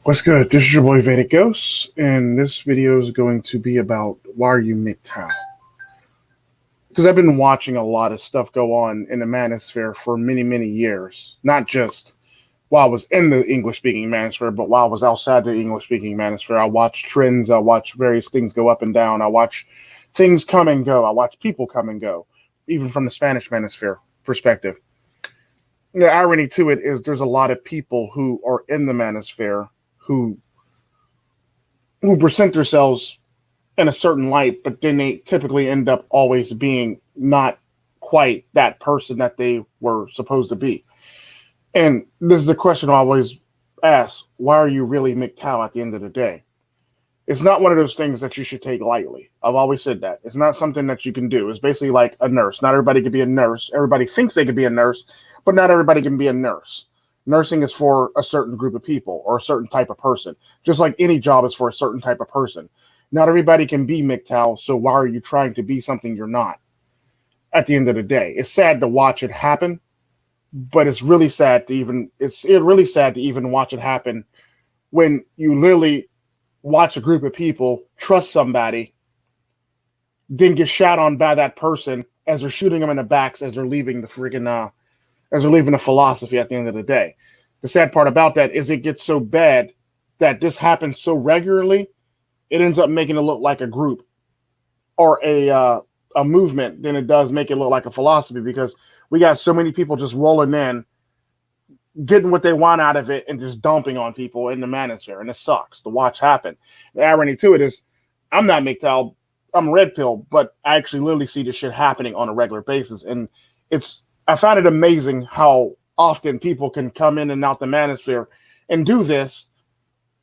What's good? This is your boy Vedic Ghost, and this video is going to be about why are you MGTOW? Because I've been watching a lot of stuff go on in the manosphere for many, many years. Not just while I was in the English-speaking manosphere, but while I was outside the English-speaking manosphere. I watch trends, I watch various things go up and down, I watch things come and go, I watch people come and go, even from the Spanish manosphere perspective. The irony to it is there's a lot of people who are in the manosphere who present themselves in a certain light, but then they typically end up always being not quite that person that they were supposed to be. And this is the question I always ask: why are you really MGTOW at the end of the day? It's not one of those things that you should take lightly. I've always said that. It's not something that you can do. It's basically like a nurse. Not everybody can be a nurse. Everybody thinks they could be a nurse, but not everybody can be a nurse. Nursing is for a certain group of people or a certain type of person, just like any job is for a certain type of person. Not everybody can be MGTOW, so why are you trying to be something you're not? At the end of the day, it's sad to watch it happen, but it's really sad to even watch it happen when you literally watch a group of people trust somebody, then get shot on by that person as they're shooting them in the backs as they're leaving the freaking as they're leaving the philosophy at the end of the day. The sad part about that is it gets so bad that this happens so regularly, it ends up making it look like a group or a movement than it does make it look like a philosophy, because we got so many people just rolling in, getting what they want out of it and just dumping on people in the manosphere, and it sucks to watch happen. The irony to it is I'm not MGTOW, I'm red pill, but I actually literally see this shit happening on a regular basis, and I find it amazing how often people can come in and out the manosphere and do this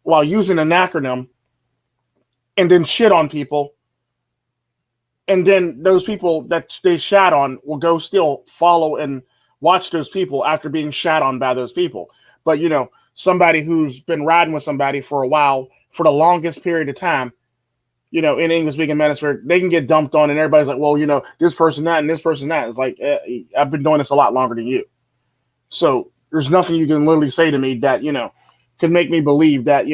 while using an acronym and then shit on people. And then those people that they shat on will go still follow and watch those people after being shat on by those people. But, somebody who's been riding with somebody for a while, for the longest period of time, in English speaking manosphere, they can get dumped on and everybody's like, well, this person that and this person that. It's like, I've been doing this a lot longer than you. So there's nothing you can literally say to me that, could make me believe that,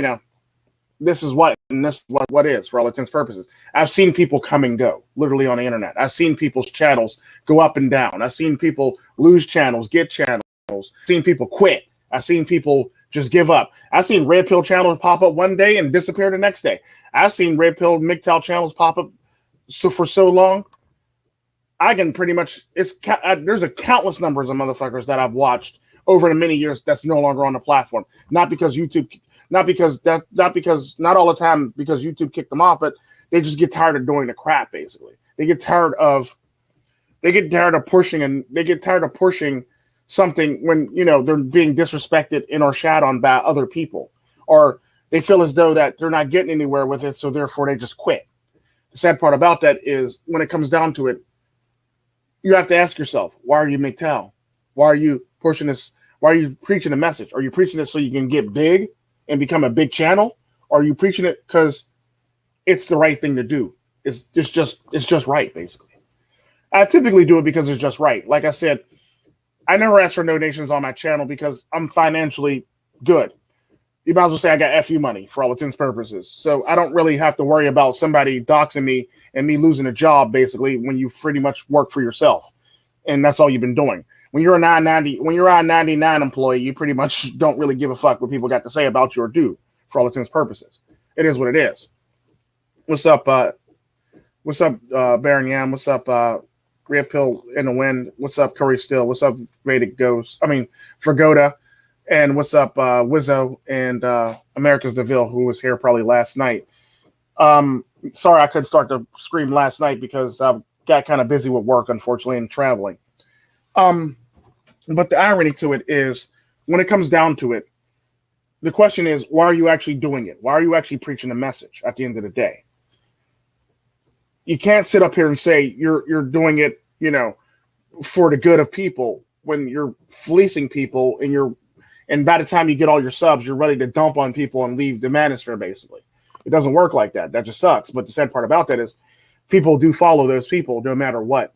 this is what, and this is what is for all intents and purposes. I've seen people come and go literally on the internet. I've seen people's channels go up and down. I've seen people lose channels, get channels. I've seen people quit. I've seen people just give up. I've seen red pill channels pop up one day and disappear the next day. I've seen red pill MGTOW channels pop up for so long. I can pretty much, there's a countless numbers of motherfuckers that I've watched over the many years that's no longer on the platform. Not because not all the time because YouTube kicked them off, but they just get tired of doing the crap. Basically, they get tired of pushing something when they're being disrespected and or shat on by other people, or they feel as though that they're not getting anywhere with it, so therefore they just quit. The sad part about that is when it comes down to it, you have to ask yourself, why are you MGTOW? Why are you pushing this? Why are you preaching a message? Are you preaching it so you can get big and become a big channel? Or are you preaching it because it's the right thing to do? It's just right, basically. I typically do it because it's just right. Like I said, I never ask for donations on my channel because I'm financially good. You might as well say I got FU money for all intents and purposes. So I don't really have to worry about somebody doxing me and me losing a job, basically, when you pretty much work for yourself. And that's all you've been doing. When you're a 99 employee, you pretty much don't really give a fuck what people got to say about you or do for all intents and purposes. It is what it is. What's up, Baron Yam? What's up, Red Pill in the Wind? What's up, Curry Still? What's up, Vedic Ghost? Fragoda. And what's up, Wizzo and America's DeVille, who was here probably last night. Sorry I couldn't start the stream last night because I got kind of busy with work, unfortunately, and traveling. But the irony to it is, when it comes down to it, the question is, why are you actually doing it? Why are you actually preaching a message at the end of the day? You can't sit up here and say you're doing it, for the good of people when you're fleecing people and by the time you get all your subs, you're ready to dump on people and leave the manosphere, basically. It doesn't work like that. That just sucks. But the sad part about that is people do follow those people no matter what.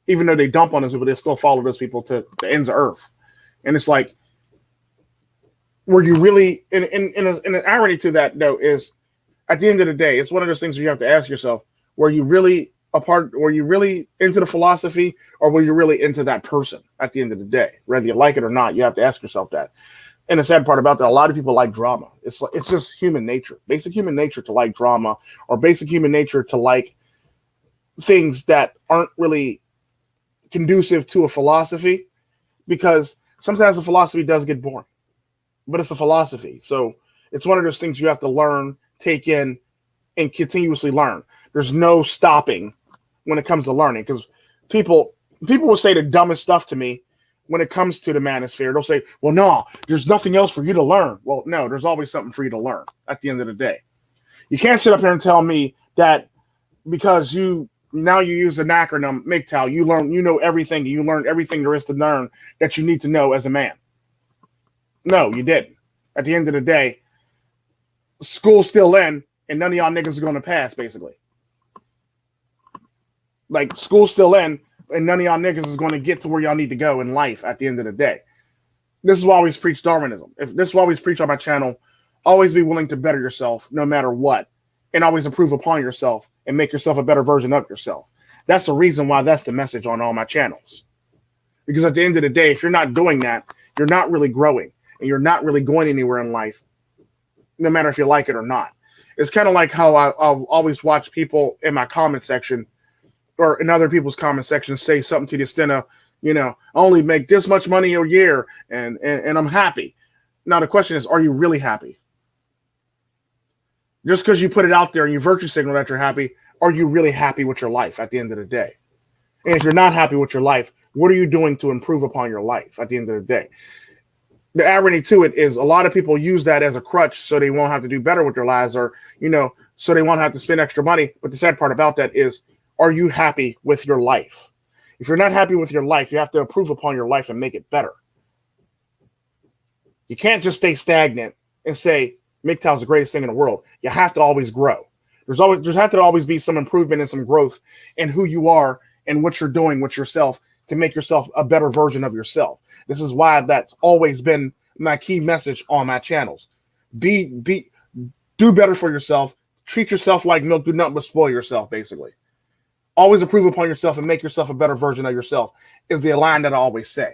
Even though they dump on those people, they still follow those people to the ends of earth. And it's like, were you really, an irony to that though is, at the end of the day, it's one of those things where you have to ask yourself, were you really into the philosophy, or were you really into that person at the end of the day? Whether you like it or not, you have to ask yourself that. And the sad part about that, a lot of people like drama. It's just human nature, basic human nature to like drama, or basic human nature to like things that aren't really conducive to a philosophy, because sometimes the philosophy does get boring, but it's a philosophy. So it's one of those things you have to learn, take in, and continuously learn. There's no stopping when it comes to learning, because people will say the dumbest stuff to me when it comes to the manosphere. They'll say, well, no, there's nothing else for you to learn. Well, no, there's always something for you to learn at the end of the day. You can't sit up here and tell me that because you use an acronym MGTOW, you know everything, you learn everything there is to learn that you need to know as a man. No, you didn't. At the end of the day, school's still in, and none of y'all niggas are going to pass, basically. Like, school's still in, and none of y'all niggas is going to get to where y'all need to go in life at the end of the day. This is why I always preach Darwinism. This is why I always preach on my channel. Always be willing to better yourself no matter what, and always improve upon yourself and make yourself a better version of yourself. That's the reason why that's the message on all my channels. Because at the end of the day, if you're not doing that, you're not really growing, and you're not really going anywhere in life, no matter if you like it or not. It's kind of like how I'll always watch people in my comment section or in other people's comment sections say something to the extent of, I only make this much money a year and I'm happy. Now, the question is, are you really happy? Just because you put it out there and you virtue signal that you're happy, are you really happy with your life at the end of the day? And if you're not happy with your life, what are you doing to improve upon your life at the end of the day? The irony to it is a lot of people use that as a crutch so they won't have to do better with their lives, or, so they won't have to spend extra money. But the sad part about that is, are you happy with your life? If you're not happy with your life, you have to improve upon your life and make it better. You can't just stay stagnant and say, MGTOW is the greatest thing in the world. You have to always grow. There's have to always be some improvement and some growth in who you are and what you're doing with yourself to make yourself a better version of yourself. This is why that's always been my key message on my channels. Do better for yourself. Treat yourself like milk. Do nothing but spoil yourself, basically. Always improve upon yourself and make yourself a better version of yourself is the line that I always say.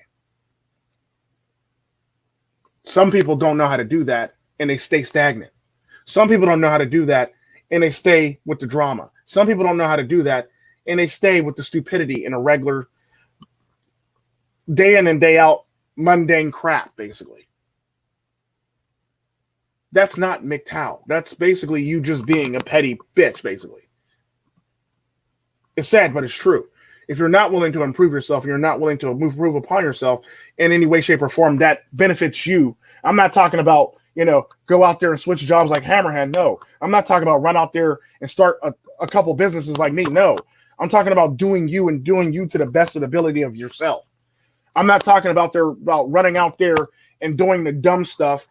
Some people don't know how to do that, and they stay stagnant. Some people don't know how to do that, and they stay with the drama. Some people don't know how to do that, and they stay with the stupidity and a regular day in and day out mundane crap, basically. That's not MGTOW. That's basically you just being a petty bitch, basically. It's sad, but it's true. If you're not willing to improve yourself, and you're not willing to improve upon yourself in any way, shape, or form that benefits you. I'm not talking about, go out there and switch jobs like Hammerhead. No. I'm not talking about run out there and start a couple businesses like me. No. I'm talking about doing you and doing you to the best of the ability of yourself. I'm not talking about running out there and doing the dumb stuff,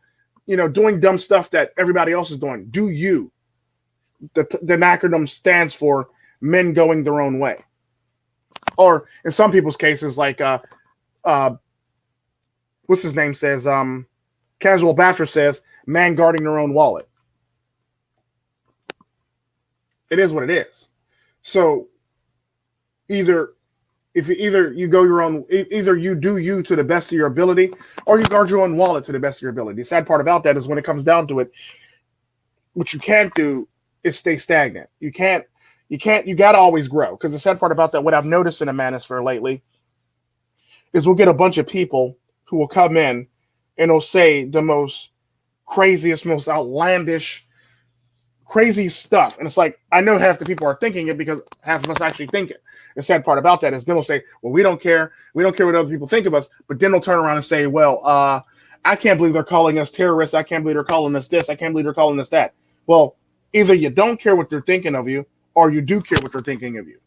doing dumb stuff that everybody else is doing. Do you. The acronym stands for men going their own way. Or in some people's cases, like what's his name says, Casual Bachelor says, man guarding their own wallet. It is what it is. So either you go your own, either you do you to the best of your ability, or you guard your own wallet to the best of your ability. The sad part about that is when it comes down to it, what you can't do is stay stagnant. You got to always grow. Because the sad part about that, what I've noticed in the manosphere lately, is we'll get a bunch of people who will come in and they'll say the most craziest, most outlandish, crazy stuff. And it's like, I know half the people are thinking it because half of us actually think it. The sad part about that is then they'll say, well, we don't care. We don't care what other people think of us. But then they'll turn around and say, well, I can't believe they're calling us terrorists. I can't believe they're calling us this. I can't believe they're calling us that. Well, either you don't care what they're thinking of you, or you do care what they're thinking of you.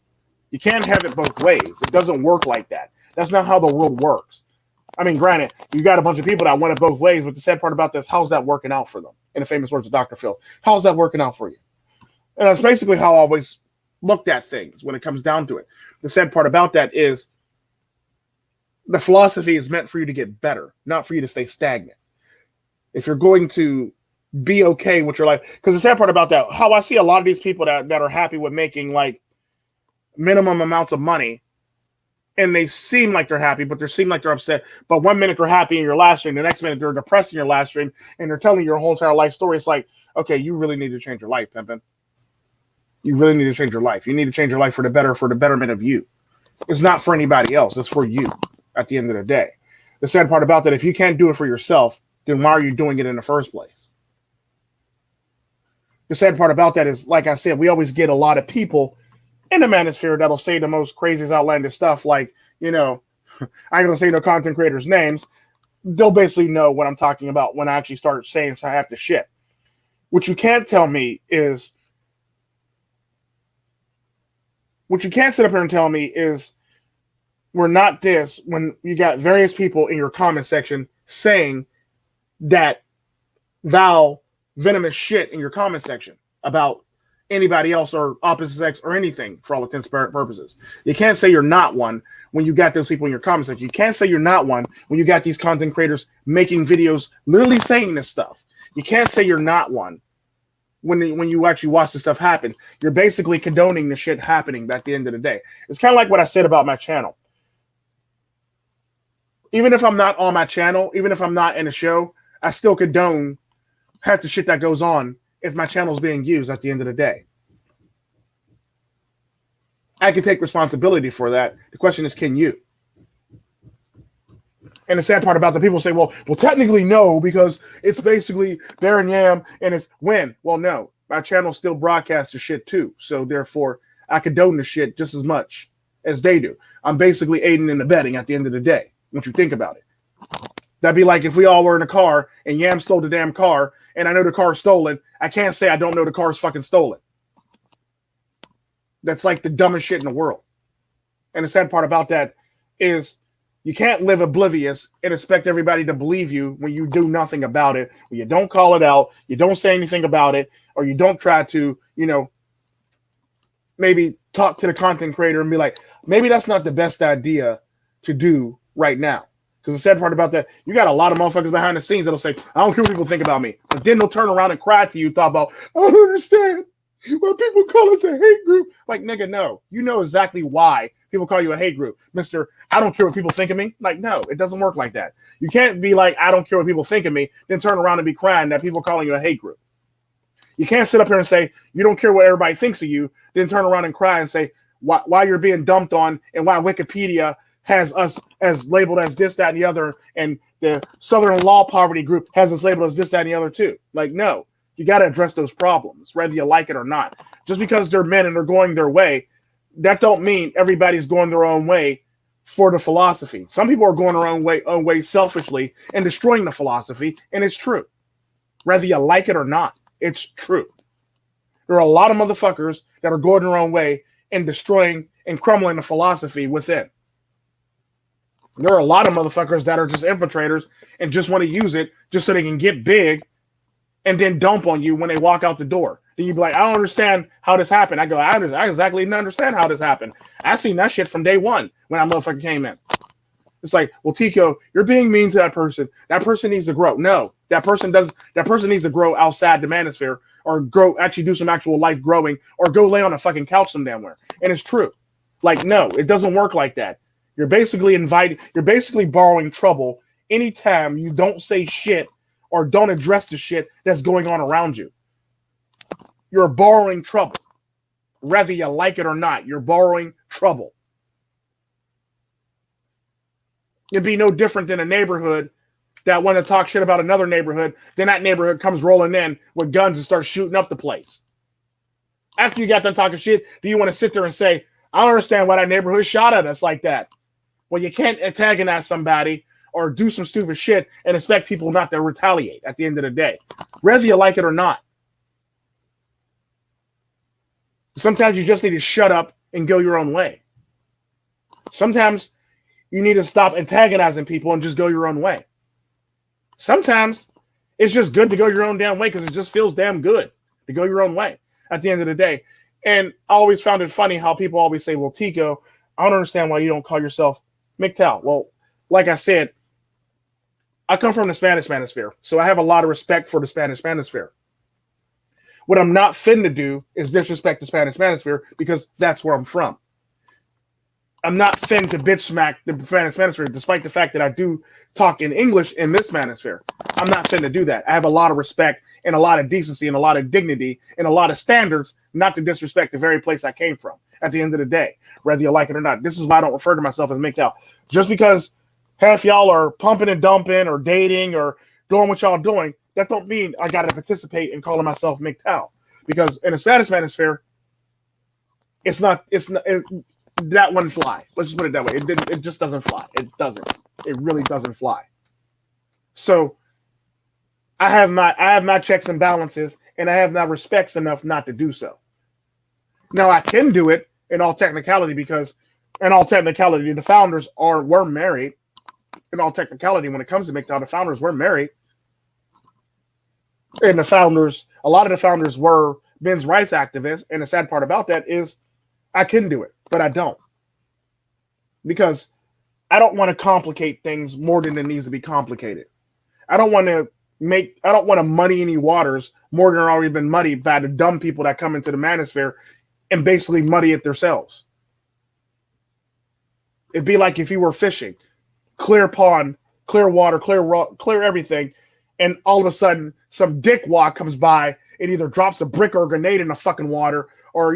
You can't have it both ways. It doesn't work like that. That's not how the world works. I mean, granted, you got a bunch of people that want it both ways, but the sad part about this, how's that working out for them? In the famous words of Dr. Phil, how's that working out for you? And that's basically how I always looked at things when it comes down to it. The sad part about that is the philosophy is meant for you to get better, not for you to stay stagnant. if you're going to be okay with your life, because the sad part about that, how I see a lot of these people that are happy with making like minimum amounts of money, and they seem like they're happy, but they seem like they're upset. But 1 minute they're happy in your last stream, the next minute they're depressed in your last stream, and they're telling your whole entire life story. It's like, okay, you really need to change your life, pimpin'. You really need to change your life. You need to change your life for the better, for the betterment of you. It's not for anybody else. It's for you at the end of the day. The sad part about that, if you can't do it for yourself, then why are you doing it in the first place? The sad part about that is, like I said, we always get a lot of people in the manosphere that'll say the most craziest, outlandish stuff. Like, you know, I ain't gonna say no content creators' names. They'll basically know what I'm talking about when I actually start saying half the shit. What you can't tell me is, what you can't sit up here and tell me is we're not this, when you got various people in your comment section saying that vile, venomous shit in your comment section about anybody else or opposite sex or anything for all intents and purposes. You can't say you're not one when you got those people in your comment section. You can't say you're not one when you got these content creators making videos literally saying this stuff. You can't say you're not one when you actually watch this stuff happen. You're basically condoning the shit happening at the end of the day. It's kind of like what I said about my channel. Even if I'm not on my channel, even if I'm not in a show, I still condone half the shit that goes on if my channel is being used at the end of the day. I can take responsibility for that. The question is, can you? And the sad part about the people say, well, technically no, because it's basically Baron Yam and it's when. Well, no, my channel still broadcasts the shit too. So therefore, I condone the shit just as much as they do. I'm basically aiding and abetting at the end of the day, once you think about it. That'd be like if we all were in a car and Yam stole the damn car and I know the car's stolen. I can't say I don't know the car's fucking stolen. That's like the dumbest shit in the world. And the sad part about that is you can't live oblivious and expect everybody to believe you when you do nothing about it, when you don't call it out, you don't say anything about it, or you don't try to, you know, maybe talk to the content creator and be like, maybe that's not the best idea to do right now. Because the sad part about that, you got a lot of motherfuckers behind the scenes that'll say, I don't care what people think about me. But then they'll turn around and cry to you, talk about, I don't understand why people call us a hate group. Like, nigga, no. You know exactly why people call you a hate group. Mr. I don't care what people think of me. Like, no, it doesn't work like that. You can't be like, I don't care what people think of me, then turn around and be crying that people are calling you a hate group. You can't sit up here and say, you don't care what everybody thinks of you, then turn around and cry and say, why you're being dumped on and why Wikipedia has us as labeled as this, that, and the other, and the Southern Law Poverty Group has us labeled as this, that, and the other too. Like, no, you got to address those problems, whether you like it or not. Just because they're men and they're going their way, that don't mean everybody's going their own way for the philosophy. Some people are going their own way selfishly and destroying the philosophy, and it's true. Whether you like it or not, it's true. There are a lot of motherfuckers that are going their own way and destroying and crumbling the philosophy within. There are a lot of motherfuckers that are just infiltrators and just want to use it just so they can get big and then dump on you when they walk out the door. Then you be like, I don't understand how this happened. I go, I exactly didn't understand how this happened. I seen that shit from day one when that motherfucker came in. It's like, well, Tico, you're being mean to that person. That person needs to grow. No, that person needs to grow outside the manosphere or actually do some actual life growing or go lay on a fucking couch some damn where. And it's true. Like, no, it doesn't work like that. You're basically borrowing trouble anytime you don't say shit or don't address the shit that's going on around you. You're borrowing trouble. Whether you like it or not, you're borrowing trouble. It'd be no different than a neighborhood that want to talk shit about another neighborhood, then that neighborhood comes rolling in with guns and starts shooting up the place. After you got done talking shit, do you want to sit there and say, I don't understand why that neighborhood shot at us like that? Well, you can't antagonize somebody or do some stupid shit and expect people not to retaliate at the end of the day, whether you like it or not. Sometimes you just need to shut up and go your own way. Sometimes you need to stop antagonizing people and just go your own way. Sometimes it's just good to go your own damn way because it just feels damn good to go your own way at the end of the day. And I always found it funny how people always say, well, Tico, I don't understand why you don't call yourself MGTOW. Well, like I said, I come from the Spanish manosphere, so I have a lot of respect for the Spanish manosphere. What I'm not finna do is disrespect the Spanish manosphere because that's where I'm from. I'm not fin to bitch smack the Spanish manosphere, despite the fact that I do talk in English in this manosphere. I'm not fin to do that. I have a lot of respect and a lot of decency and a lot of dignity and a lot of standards not to disrespect the very place I came from at the end of the day, whether you like it or not. This is why I don't refer to myself as MGTOW. Just because half y'all are pumping and dumping or dating or doing what y'all doing, that don't mean I got to participate in calling myself MGTOW. Because in the Spanish manosphere, that wouldn't fly. Let's just put it that way. It just doesn't fly. It doesn't. It really doesn't fly. So I have my checks and balances, and I have my respects enough not to do so. Now I can do it in all technicality because, in all technicality, the founders were married. In all technicality, when it comes to MGTOW, the founders were married, and a lot of the founders were men's rights activists. And the sad part about that is, I can do it, but I don't, because I don't want to complicate things more than it needs to be complicated. I don't want to muddy any waters more than already been muddied by the dumb people that come into the manosphere and basically muddy it themselves. It'd be like if you were fishing, clear pond, clear water, clear everything, and all of a sudden some dickwad comes by and either drops a brick or a grenade in the fucking water, or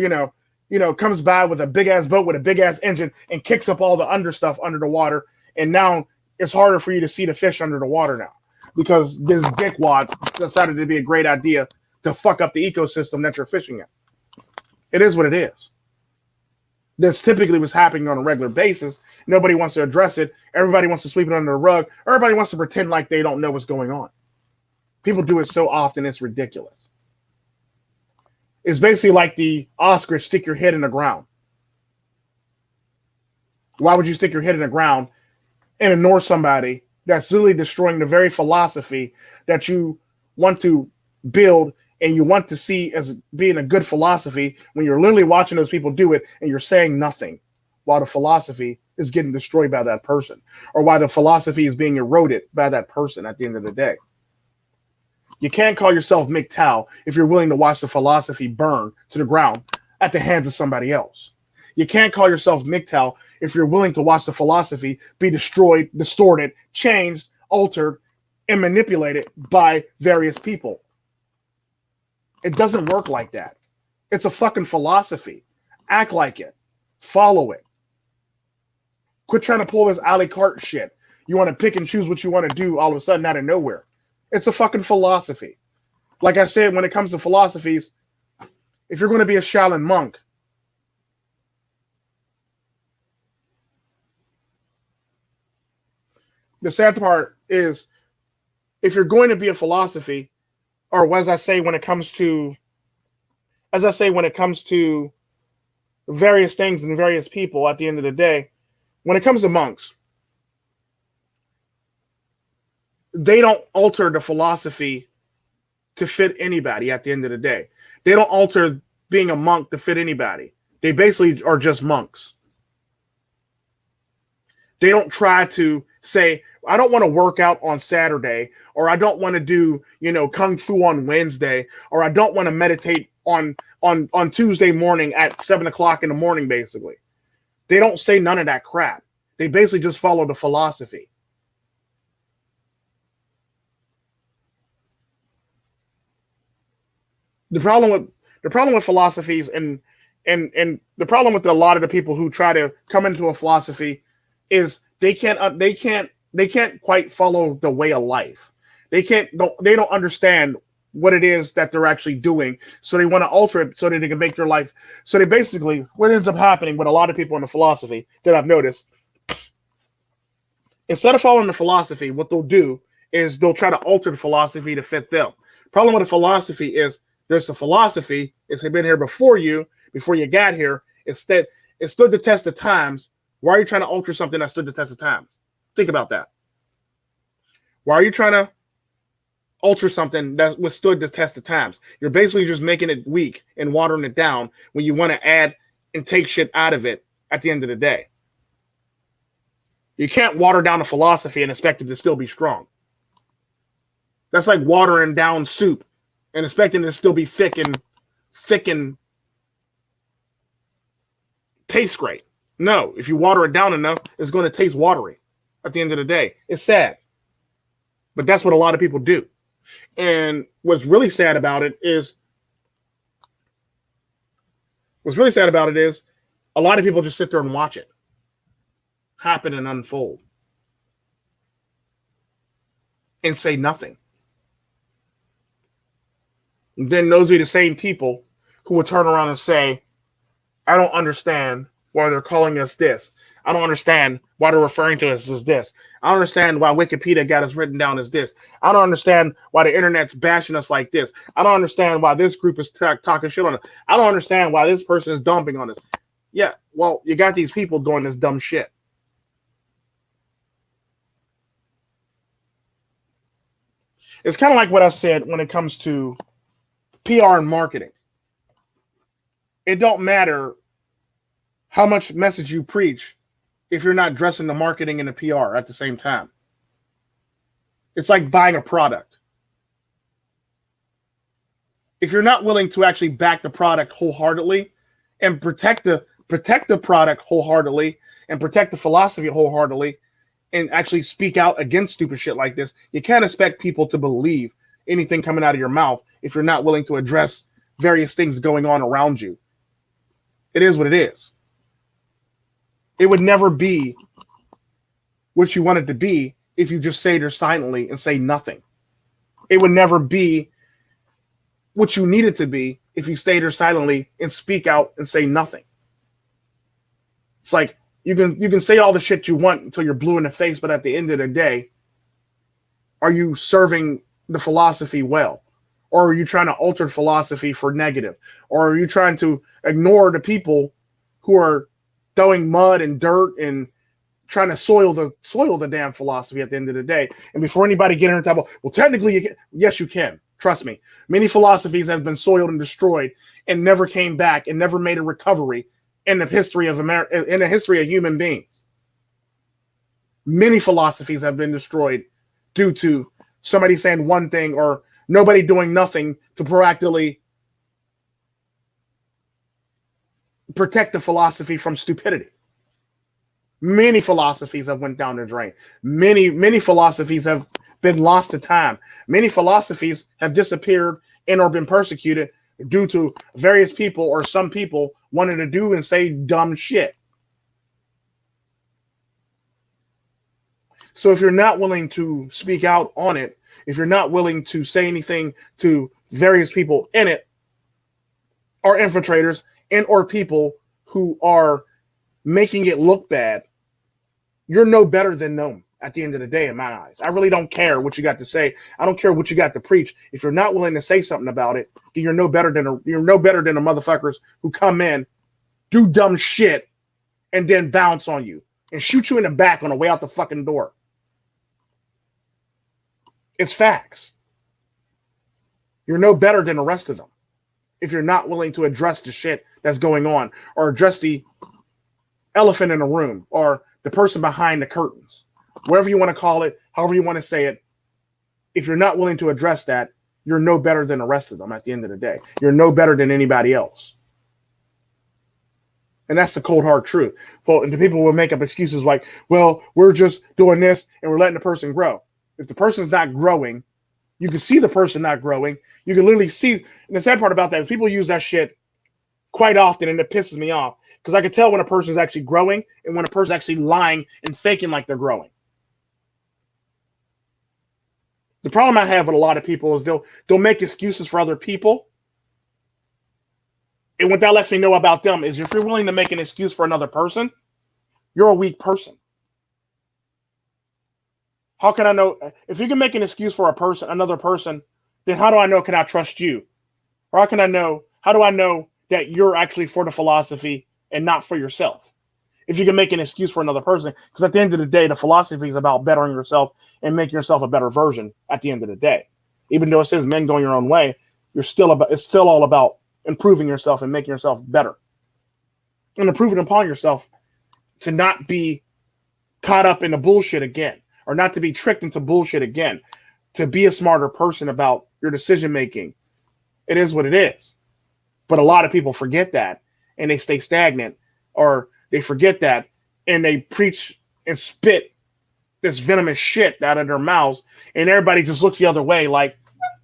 comes by with a big ass boat with a big ass engine and kicks up all the under stuff under the water, and now it's harder for you to see the fish under the water now because this dickwad decided to be a great idea to fuck up the ecosystem that you're fishing in. It is what it is. That's typically what's happening on a regular basis. Nobody wants to address it. Everybody wants to sweep it under the rug. Everybody wants to pretend like they don't know what's going on. People do it so often, it's ridiculous. It's basically like the Oscars, stick your head in the ground. Why would you stick your head in the ground and ignore somebody that's literally destroying the very philosophy that you want to build and you want to see as being a good philosophy, when you're literally watching those people do it and you're saying nothing while the philosophy is getting destroyed by that person, or while the philosophy is being eroded by that person at the end of the day? You can't call yourself MGTOW if you're willing to watch the philosophy burn to the ground at the hands of somebody else. You can't call yourself MGTOW if you're willing to watch the philosophy be destroyed, distorted, changed, altered, and manipulated by various people. It doesn't work like that. It's a fucking philosophy. Act like it. Follow it. Quit trying to pull this a la carte shit. You want to pick and choose what you want to do all of a sudden out of nowhere. It's a fucking philosophy. Like I said, when it comes to philosophies, if you're going to be a Shaolin monk, the sad part is, if you're going to be a philosophy, or as I say when it comes to various things and various people at the end of the day, when it comes to monks, they don't alter the philosophy to fit anybody at the end of the day. They don't alter being a monk to fit anybody. They basically are just monks. They don't try to say, I don't want to work out on Saturday, or I don't want to do, Kung Fu on Wednesday, or I don't want to meditate on Tuesday morning at 7:00 in the morning, basically. They don't say none of that crap. They basically just follow the philosophy. The problem with philosophies and the problem with a lot of the people who try to come into a philosophy is they can't quite follow the way of life. They don't understand what it is that they're actually doing, so they want to alter it so that they can make their life. So they basically, what ends up happening with a lot of people in the philosophy that I've noticed, instead of following the philosophy, what they'll do is they'll try to alter the philosophy to fit them. Problem with the philosophy is, there's a philosophy. It's been here before you got here. It stood the test of times. Why are you trying to alter something that stood the test of times? Think about that. Why are you trying to alter something that withstood the test of times? You're basically just making it weak and watering it down when you want to add and take shit out of it at the end of the day. You can't water down a philosophy and expect it to still be strong. That's like watering down soup and expecting it to still be thick and taste great. No, if you water it down enough, it's going to taste watery at the end of the day. It's sad. But that's what a lot of people do. And what's really sad about it is a lot of people just sit there and watch it happen and unfold and say nothing. And then those are the same people who will turn around and say, I don't understand why they're calling us this. I don't understand why they're referring to us as this. I don't understand why Wikipedia got us written down as this. I don't understand why the internet's bashing us like this. I don't understand why this group is talking shit on us. I don't understand why this person is dumping on us. Yeah, well, you got these people doing this dumb shit. It's kind of like what I said when it comes to PR and marketing. It don't matter how much message you preach if you're not dressing the marketing and the PR at the same time. It's like buying a product. If you're not willing to actually back the product wholeheartedly and protect the product wholeheartedly and protect the philosophy wholeheartedly and actually speak out against stupid shit like this, you can't expect people to believe anything coming out of your mouth if you're not willing to address various things going on around you. It is what it is. It would never be what you want it to be if you just stay there silently and say nothing. It would never be what you need it to be if you stay there silently and speak out and say nothing. It's like you can say all the shit you want until you're blue in the face, but at the end of the day, are you serving the philosophy well? Or are you trying to alter philosophy for negative? Or are you trying to ignore the people who are throwing mud and dirt and trying to soil the damn philosophy at the end of the day? And before anybody get in the table, well, technically, yes, you can. Trust me. Many philosophies have been soiled and destroyed and never came back and never made a recovery in the history of America, in the history of human beings. Many philosophies have been destroyed due to somebody saying one thing or nobody doing nothing to proactively protect the philosophy from stupidity. Many philosophies have went down the drain. Many philosophies have been lost to time. Many philosophies have disappeared and or been persecuted due to various people or some people wanting to do and say dumb shit. So if you're not willing to speak out on it, if you're not willing to say anything to various people in it, or infiltrators and or people who are making it look bad, you're no better than them at the end of the day in my eyes. I really don't care what you got to say. I don't care what you got to preach. If you're not willing to say something about it, then you're no better than the motherfuckers who come in, do dumb shit, and then bounce on you and shoot you in the back on the way out the fucking door. It's facts. You're no better than the rest of them if you're not willing to address the shit that's going on or address the elephant in the room or the person behind the curtains. Whatever you want to call it, however you want to say it, if you're not willing to address that, you're no better than the rest of them at the end of the day. You're no better than anybody else. And that's the cold hard truth. And the people will make up excuses like, well, we're just doing this and we're letting the person grow. If the person's not growing, you can see the person not growing. You can literally see. And the sad part about that is people use that shit quite often, and it pisses me off because I can tell when a person's actually growing and when a person's actually lying and faking like they're growing. The problem I have with a lot of people is they'll make excuses for other people. And what that lets me know about them is if you're willing to make an excuse for another person, you're a weak person. How can I know? If you can make an excuse for another person, then how do I know, can I trust you? Or how do I know that you're actually for the philosophy and not for yourself? If you can make an excuse for another person, because at the end of the day, the philosophy is about bettering yourself and making yourself a better version at the end of the day. Even though it says men going your own way, it's still all about improving yourself and making yourself better. And improving upon yourself to not be caught up in the bullshit again, or not to be tricked into bullshit again. to be a smarter person about your decision making. It is what it is. But a lot of people forget that and they stay stagnant, or they forget that and they preach and spit this venomous shit out of their mouths, and everybody just looks the other way like,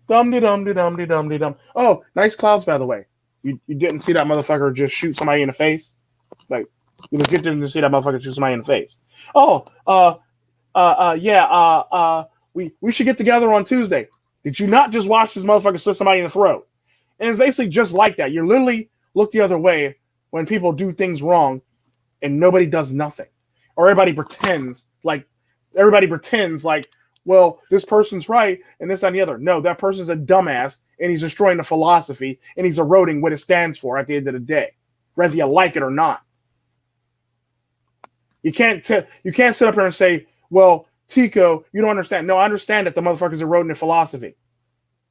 dum-de-dum-de-dum-de-dum-de-dum. Oh, nice clouds, by the way. You didn't see that motherfucker just shoot somebody in the face? Like, you legit didn't see that motherfucker shoot somebody in the face. Oh, we should get together on Tuesday. Did you not just watch this motherfucker slit somebody in the throat? And it's basically just like that. You literally look the other way when people do things wrong and nobody does nothing. Or everybody pretends like, well, this person's right and this and the other. No, that person's a dumbass and he's destroying the philosophy and he's eroding what it stands for at the end of the day, whether you like it or not. You can't sit up here and say, well, Tico, you don't understand. No, I understand that the motherfucker's eroding the philosophy.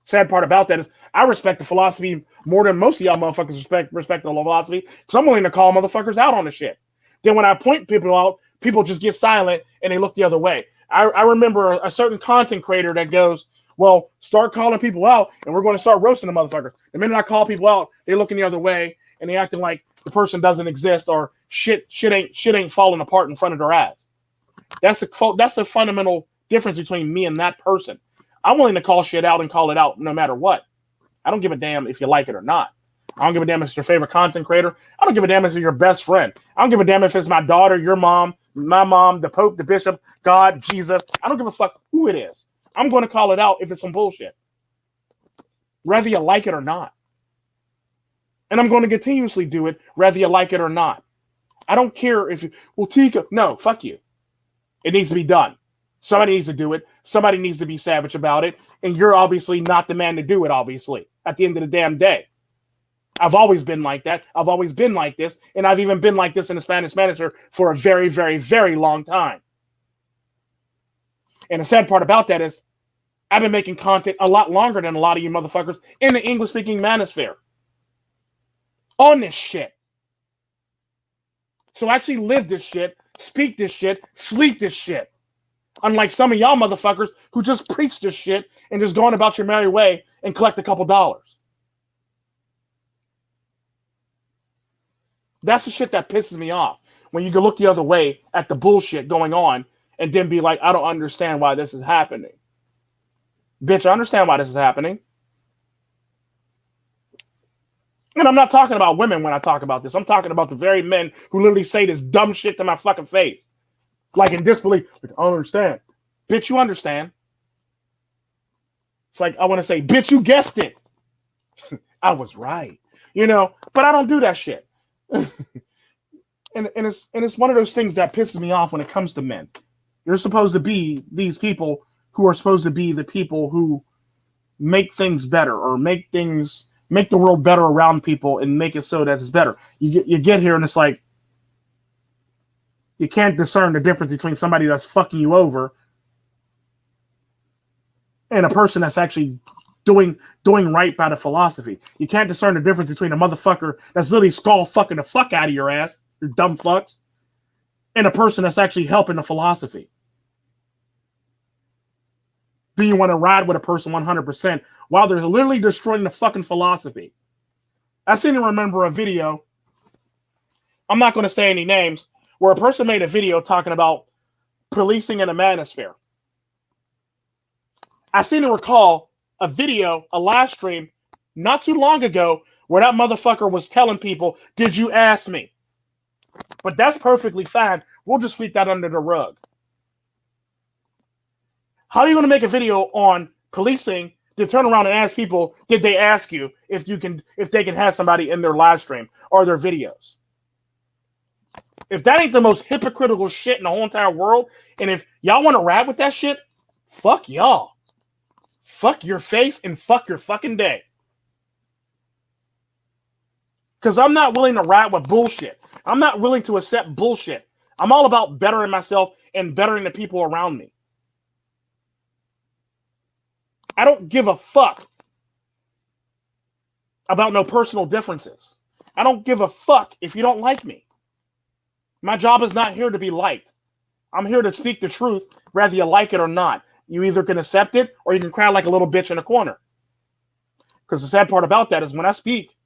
Sad part about that is I respect the philosophy more than most of y'all motherfuckers respect the philosophy, because I'm willing to call motherfuckers out on the shit. Then when I point people out, people just get silent and they look the other way. I remember a certain content creator that goes, well, start calling people out and we're going to start roasting the motherfucker. The minute I call people out, they looking the other way and they acting like the person doesn't exist, or shit ain't falling apart in front of their eyes. That's the fundamental difference between me and that person. I'm willing to call shit out and call it out no matter what. I don't give a damn if you like it or not. I don't give a damn if it's your favorite content creator. I don't give a damn if it's your best friend. I don't give a damn if it's my daughter, your mom, my mom, the Pope, the Bishop, God, Jesus. I don't give a fuck who it is. I'm going to call it out if it's some bullshit, whether you like it or not. And I'm going to continuously do it whether you like it or not. I don't care if, well, Tico, no, fuck you. It needs to be done. Somebody needs to do it. Somebody needs to be savage about it. And you're obviously not the man to do it, obviously, at the end of the damn day. I've always been like that. I've always been like this. And I've even been like this in the Spanish Manager for a very, very, very long time. And the sad part about that is I've been making content a lot longer than a lot of you motherfuckers in the English-speaking manosphere on this shit. So I actually live this shit, speak this shit, sleep this shit. Unlike some of y'all motherfuckers who just preach this shit and just going about your merry way and collect a couple dollars. That's the shit that pisses me off. When you can look the other way at the bullshit going on and then be like, I don't understand why this is happening. Bitch, I understand why this is happening. And I'm not talking about women when I talk about this. I'm talking about the very men who literally say this dumb shit to my fucking face. Like in disbelief. Like, I don't understand. Bitch, you understand. It's like, I want to say, bitch, you guessed it. I was right. You know, but I don't do that shit. and it's one of those things that pisses me off when it comes to men. You're supposed to be these people who are supposed to be the people who make things better, or make the world better around people and make it so that it's better. You get here and it's like, you can't discern the difference between somebody that's fucking you over and a person that's actually doing right by the philosophy. You can't discern the difference between a motherfucker that's literally skull fucking the fuck out of your ass, you dumb fucks, and a person that's actually helping the philosophy. Then you want to ride with a person 100% while they're literally destroying the fucking philosophy. I seem to remember a video, I'm not going to say any names, where a person made a video talking about policing in a manosphere. I seem to recall a video, a live stream, not too long ago, where that motherfucker was telling people, did you ask me? But that's perfectly fine. We'll just sweep that under the rug. How are you going to make a video on policing to turn around and ask people, did they ask you if they can have somebody in their live stream or their videos? If that ain't the most hypocritical shit in the whole entire world, and if y'all want to rap with that shit, fuck y'all. Fuck your face and fuck your fucking day. Because I'm not willing to rap with bullshit. I'm not willing to accept bullshit. I'm all about bettering myself and bettering the people around me. I don't give a fuck about no personal differences. I don't give a fuck if you don't like me. My job is not here to be liked. I'm here to speak the truth, whether you like it or not. You either can accept it or you can cry like a little bitch in a corner. Because the sad part about that is when I speak,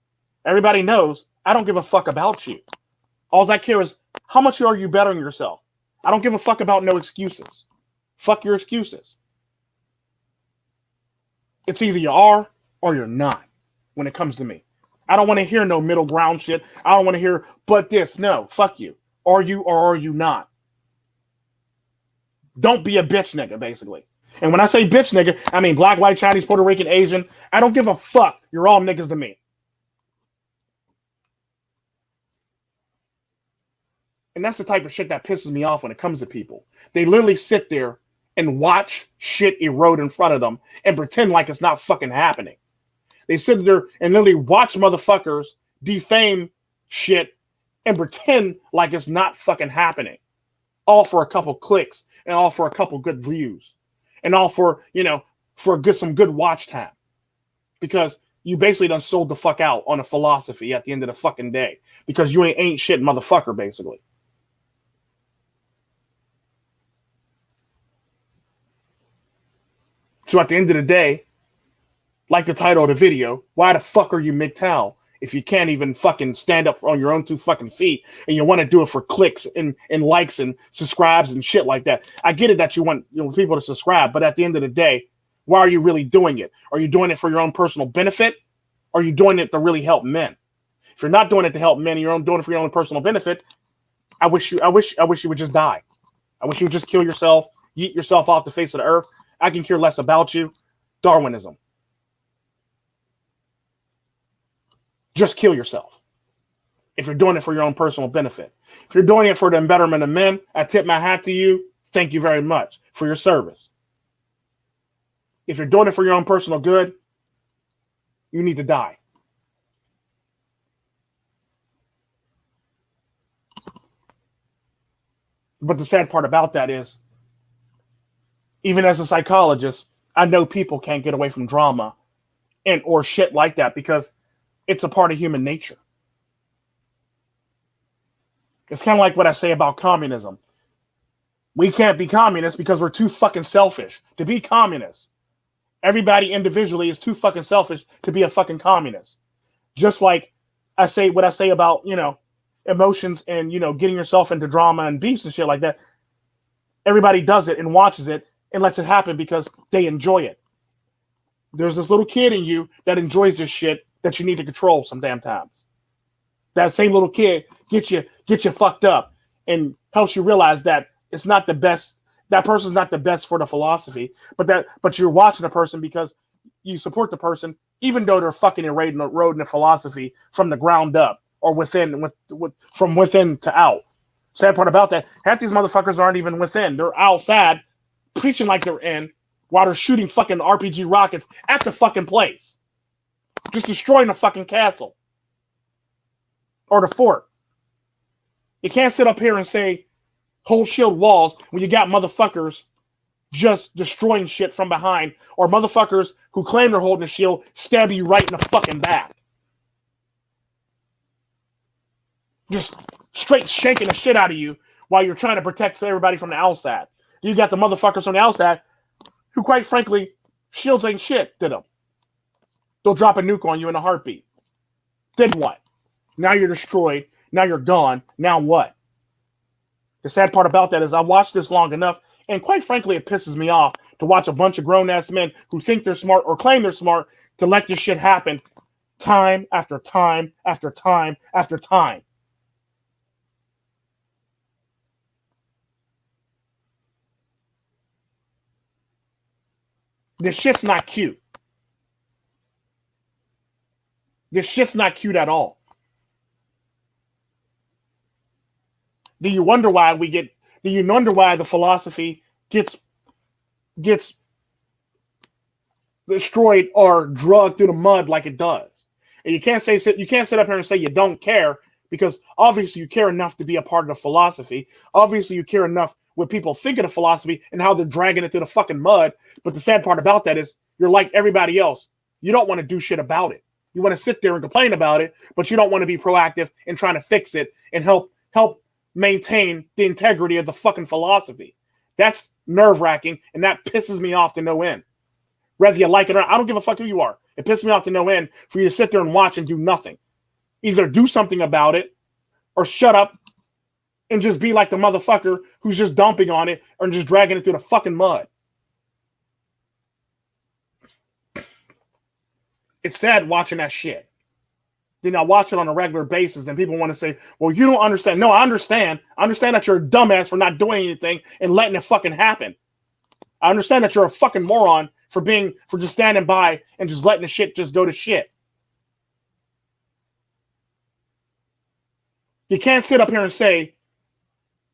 everybody knows I don't give a fuck about you. All I care is how much are you bettering yourself. I don't give a fuck about no excuses. Fuck your excuses. It's either you are or you're not when it comes to me. I don't want to hear no middle ground shit. I don't want to hear, but this. No, fuck you. Are you or are you not? Don't be a bitch nigga, basically. And when I say bitch nigga, I mean black, white, Chinese, Puerto Rican, Asian. I don't give a fuck. You're all niggas to me. And that's the type of shit that pisses me off when it comes to people. They literally sit there and watch shit erode in front of them and pretend like it's not fucking happening. They sit there and literally watch motherfuckers defame shit and pretend like it's not fucking happening. All for a couple clicks and all for a couple good views and all for, for some good watch time. Because you basically done sold the fuck out on a philosophy at the end of the fucking day. Because you ain't shit motherfucker, basically. So at the end of the day, like the title of the video, why the fuck are you MGTOW if you can't even fucking stand up on your own 2 fucking feet and you want to do it for clicks and likes and subscribes and shit like that? I get it that you want people to subscribe, but at the end of the day, why are you really doing it? Are you doing it for your own personal benefit? Or are you doing it to really help men? If you're not doing it to help men, you're doing it for your own personal benefit, I wish you would just die. I wish you would just kill yourself, yeet yourself off the face of the earth. I can care less about you. Darwinism. Just kill yourself. If you're doing it for your own personal benefit. If you're doing it for the betterment of men, I tip my hat to you. Thank you very much for your service. If you're doing it for your own personal good, you need to die. But the sad part about that is, even as a psychologist, I know people can't get away from drama and or shit like that because it's a part of human nature. It's kind of like what I say about communism. We can't be communists because we're too fucking selfish to be communists. Everybody individually is too fucking selfish to be a fucking communist. Just like I say what I say about, emotions and, getting yourself into drama and beefs and shit like that. Everybody does it and watches it and lets it happen because they enjoy it. There's this little kid in you that enjoys this shit that you need to control some damn times. That same little kid gets you fucked up and helps you realize that it's not the best. That person's not the best for the philosophy, but you're watching a person because you support the person, even though they're fucking eroding the philosophy from the ground up or from within to out. Sad part about that, half these motherfuckers aren't even within. They're outside preaching like they're in while they're shooting fucking RPG rockets at the fucking place. Just destroying the fucking castle. Or the fort. You can't sit up here and say hold shield walls when you got motherfuckers just destroying shit from behind, or motherfuckers who claim they're holding a shield stab you right in the fucking back. Just straight shaking the shit out of you while you're trying to protect everybody from the outside. You got the motherfuckers on the outside who, quite frankly, shields ain't shit to them. They'll drop a nuke on you in a heartbeat. Then what? Now you're destroyed. Now you're gone. Now what? The sad part about that is I watched this long enough, and quite frankly, it pisses me off to watch a bunch of grown-ass men who think they're smart or claim they're smart to let this shit happen time after time after time after time. This shit's not cute. This shit's not cute at all. Do you wonder why the philosophy gets destroyed or dragged through the mud like it does? And you can't sit up here and say you don't care, because obviously you care enough to be a part of the philosophy. Obviously you care enough what people think of the philosophy and how they're dragging it through the fucking mud. But the sad part about that is you're like everybody else. You don't want to do shit about it. You want to sit there and complain about it, but you don't want to be proactive in trying to fix it and help maintain the integrity of the fucking philosophy. That's nerve-wracking, and that pisses me off to no end. Whether you like it or not, I don't give a fuck who you are. It pisses me off to no end for you to sit there and watch and do nothing. Either do something about it or shut up and just be like the motherfucker who's just dumping on it or just dragging it through the fucking mud. It's sad watching that shit. Then I watch it on a regular basis, and people want to say, well, you don't understand. No, I understand. I understand that you're a dumbass for not doing anything and letting it fucking happen. I understand that you're a fucking moron for just standing by and just letting the shit just go to shit. You can't sit up here and say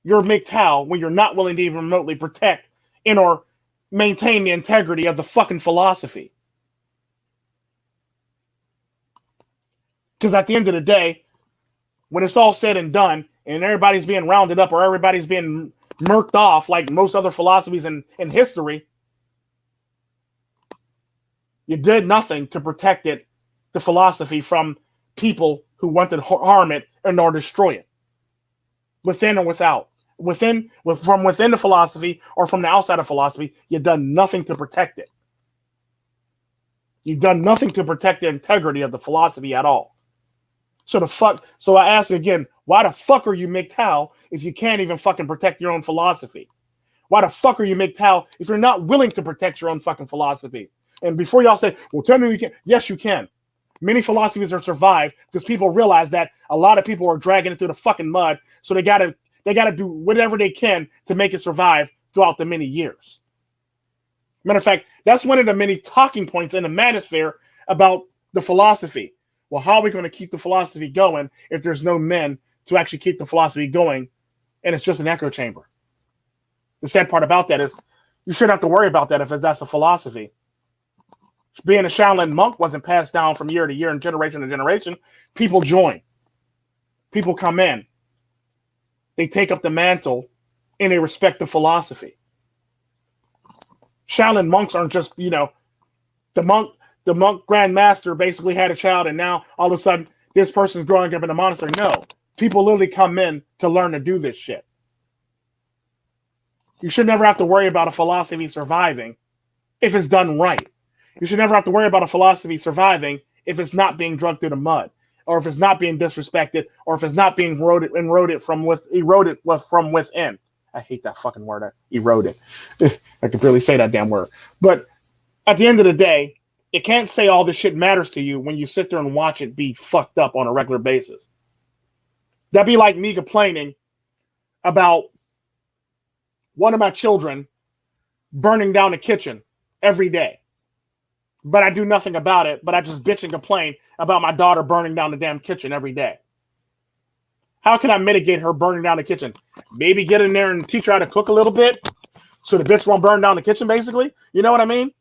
you're MGTOW when you're not willing to even remotely protect and or maintain the integrity of the fucking philosophy. Because at the end of the day, when it's all said and done, and everybody's being rounded up or everybody's being murked off like most other philosophies in history, you did nothing to protect it, the philosophy, from people who wanted to harm it and or destroy it, within or without. From within the philosophy or from the outside of philosophy, you've done nothing to protect it. You've done nothing to protect the integrity of the philosophy at all. So I ask again, why the fuck are you MGTOW if you can't even fucking protect your own philosophy? Why the fuck are you MGTOW if you're not willing to protect your own fucking philosophy? And before y'all say, well, tell me you can. Yes, you can. Many philosophies are survived because people realize that a lot of people are dragging it through the fucking mud. So they gotta do whatever they can to make it survive throughout the many years. Matter of fact, that's one of the many talking points in the manosphere about the philosophy. Well, how are we going to keep the philosophy going if there's no men to actually keep the philosophy going and it's just an echo chamber? The sad part about that is you shouldn't have to worry about that if that's a philosophy. Being a Shaolin monk wasn't passed down from year to year and generation to generation. People join. People come in. They take up the mantle and they respect the philosophy. Shaolin monks aren't just, the monk Grand Master basically had a child and now all of a sudden this person's growing up in a monastery. No, people literally come in to learn to do this shit. You should never have to worry about a philosophy surviving if it's done right. You should never have to worry about a philosophy surviving if it's not being dragged through the mud, or if it's not being disrespected, or if it's not being eroded from within. I hate that fucking word, eroded. I can barely say that damn word. But at the end of the day, you can't say all this shit matters to you when you sit there and watch it be fucked up on a regular basis. That'd be like me complaining about one of my children burning down the kitchen every day. But I do nothing about it, but I just bitch and complain about my daughter burning down the damn kitchen every day. How can I mitigate her burning down the kitchen? Maybe get in there and teach her how to cook a little bit so the bitch won't burn down the kitchen, basically. You know what I mean?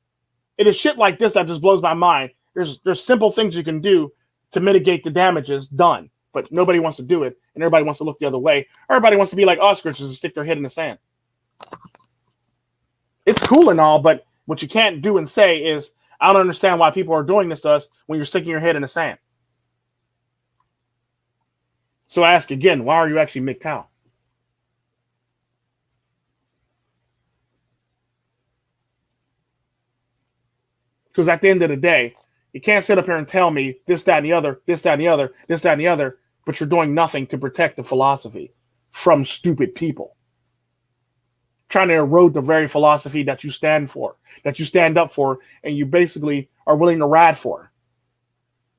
It is shit like this that just blows my mind. There's simple things you can do to mitigate the damages done, but nobody wants to do it, and everybody wants to look the other way. Everybody wants to be like ostriches and stick their head in the sand. It's cool and all, but what you can't do and say is, I don't understand why people are doing this to us when you're sticking your head in the sand. So I ask again, why are you actually MGTOW? Because at the end of the day, you can't sit up here and tell me this, that, and the other, this, that, and the other, this, that, and the other, but you're doing nothing to protect the philosophy from stupid people. Trying to erode the very philosophy that you stand for, that you stand up for, and you basically are willing to ride for.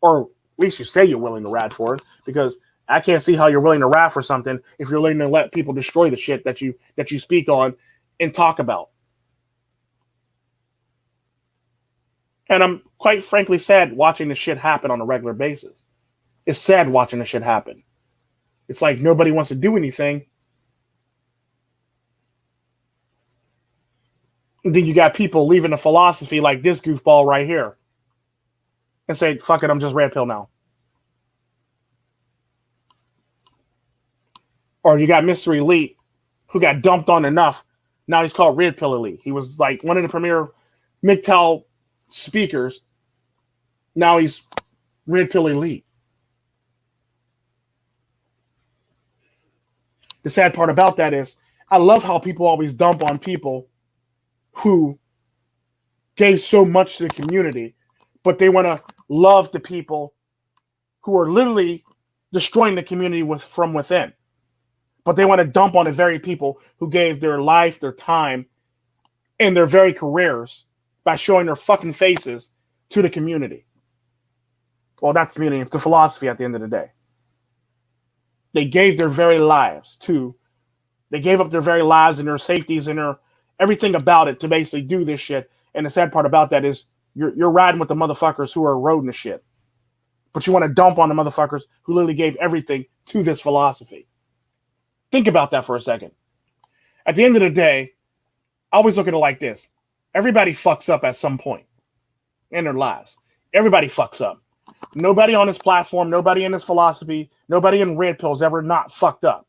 Or at least you say you're willing to ride for it, because I can't see how you're willing to ride for something if you're willing to let people destroy the shit that you speak on and talk about. And I'm quite frankly sad watching this shit happen on a regular basis. It's sad watching this shit happen. It's like nobody wants to do anything. And then you got people leaving the philosophy like this goofball right here and say, fuck it, I'm just red pill now. Or you got Mr. Elite who got dumped on enough. Now he's called Red Pill Elite. He was like one of the premier MGTOW speakers. Now he's Red Pill Elite. The sad part about that is I love how people always dump on people who gave so much to the community, but they want to love the people who are literally destroying the community from within. But they want to dump on the very people who gave their life, their time, and their very careers by showing their fucking faces to the community. Well, not the community, it's the philosophy at the end of the day. They gave their very lives they gave up their very lives and their safeties and their everything about it to basically do this shit. And the sad part about that is you're riding with the motherfuckers who are eroding the shit. But you want to dump on the motherfuckers who literally gave everything to this philosophy. Think about that for a second. At the end of the day, I always look at it like this. Everybody fucks up at some point in their lives. Everybody fucks up. Nobody on this platform, nobody in this philosophy, nobody in Red Pill's ever not fucked up.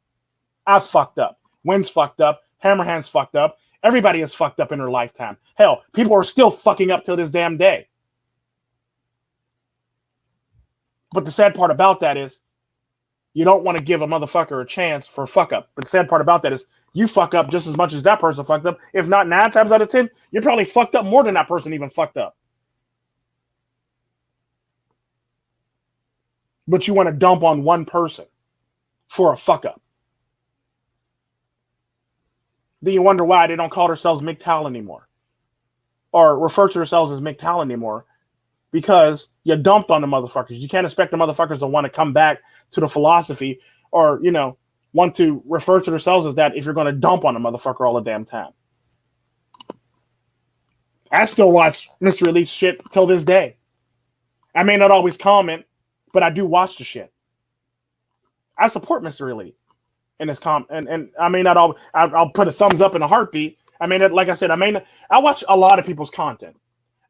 I've fucked up. Wynn's fucked up. Hammerhand's fucked up. Everybody has fucked up in their lifetime. Hell, people are still fucking up till this damn day. But the sad part about that is you don't want to give a motherfucker a chance for a fuck up. But the sad part about that is you fuck up just as much as that person fucked up. If not 9 times out of 10, you're probably fucked up more than that person even fucked up. But you want to dump on one person for a fuck up. Then you wonder why they don't call themselves MGTOW anymore or refer to themselves as MGTOW anymore, because you dumped on the motherfuckers. You can't expect the motherfuckers to want to come back to the philosophy or, want to refer to themselves as that if you're going to dump on a motherfucker all the damn time. I still watch Mr. Elite's shit till this day. I may not always comment, but I do watch the shit. I support Mr. Elite in his and I may not all. I'll put a thumbs up in a heartbeat. I mean, like I said, I watch a lot of people's content.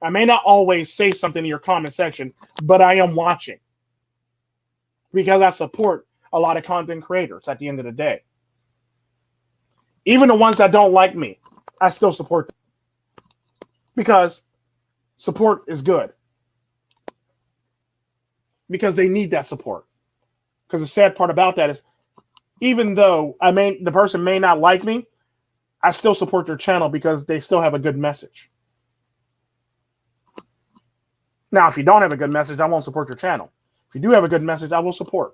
I may not always say something in your comment section, but I am watching because I support a lot of content creators at the end of the day. Even the ones that don't like me, I still support them because support is good. Because they need that support. Because the sad part about that is, even though the person may not like me, I still support their channel because they still have a good message. Now, if you don't have a good message, I won't support your channel. If you do have a good message, I will support.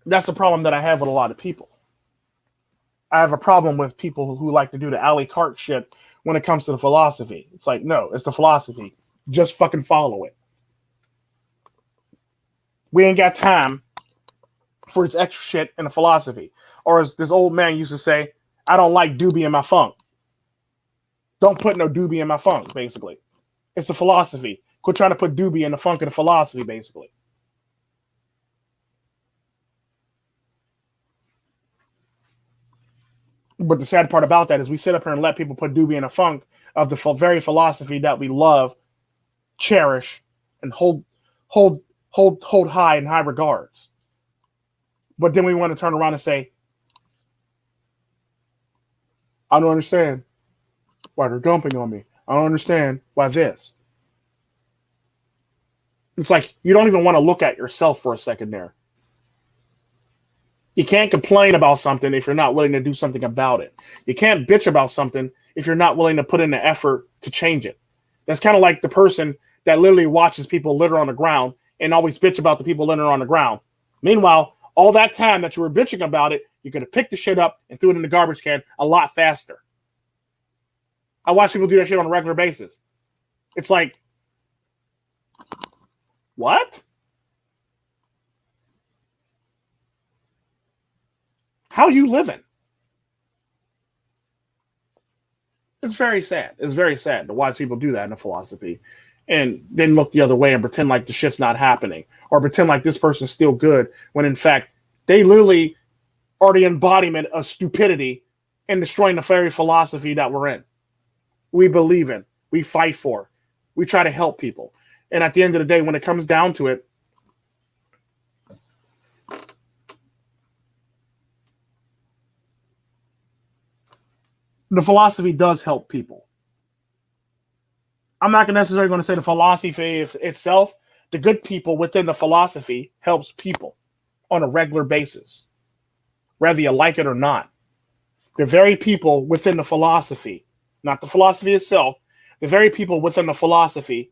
That's the problem that I have with a lot of people. I have a problem with people who like to do the a la carte shit when it comes to the philosophy. It's like, no, it's the philosophy. Just fucking follow it. We ain't got time for this extra shit in the philosophy. Or as this old man used to say, I don't like doobie in my funk. Don't put no doobie in my funk, basically. It's the philosophy. Quit trying to put doobie in the funk of the philosophy, basically. But the sad part about that is we sit up here and let people put doobie in a funk of the very philosophy that we love, cherish, and hold high in high regards. But then we want to turn around and say, I don't understand why they're dumping on me. I don't understand why this. It's like you don't even want to look at yourself for a second there. You can't complain about something if you're not willing to do something about it. You can't bitch about something if you're not willing to put in the effort to change it. That's kind of like the person that literally watches people litter on the ground and always bitch about the people littering on the ground. Meanwhile, all that time that you were bitching about it, you could have picked the shit up and threw it in the garbage can a lot faster. I watch people do that shit on a regular basis. It's like, what? How you living? It's very sad. It's very sad to watch people do that in the philosophy and then look the other way and pretend like the shit's not happening or pretend like this person's still good when in fact they literally are the embodiment of stupidity and destroying the very philosophy that we're in. We believe in, we fight for, we try to help people. And at the end of the day, when it comes down to it, the philosophy does help people. I'm not necessarily going to say the philosophy itself. The good people within the philosophy helps people on a regular basis, whether you like it or not. The very people within the philosophy, not the philosophy itself, the very people within the philosophy,